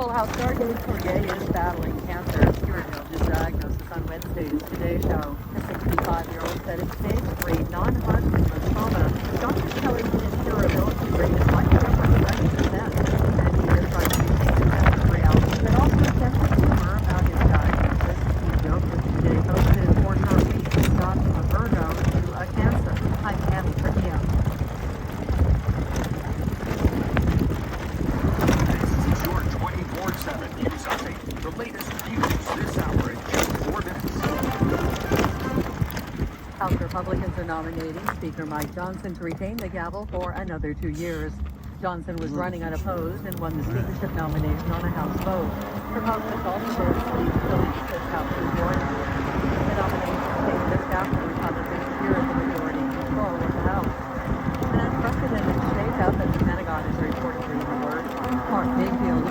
Full House star David Courrier is battling cancer. He revealed his diagnosis on Wednesday's Today Show. The 65-year-old said it's stage 3 non-Hodgkin lymphoma. Doctors tell him his curability rate is likely over 70%, and he is trying to maintain a sense of reality, but also a sense of humor about his diagnosis. He joked that Today posted 4 short weeks he's gone from a Virgo to a Cancer. I'm Tammy Trivia. This is your 24/7 news update. The latest news this hour in just 4 minutes. House Republicans are nominating Speaker Mike Johnson to retain the gavel for another 2 years. Johnson was running unopposed and won the speakership nomination on a House vote. Republicans also voted to leave the leadership House majority. The nomination came just after Republicans secured the majority control of the House. An unprecedented shakeup at the Pentagon is reportedly in the works. Mark Mayfield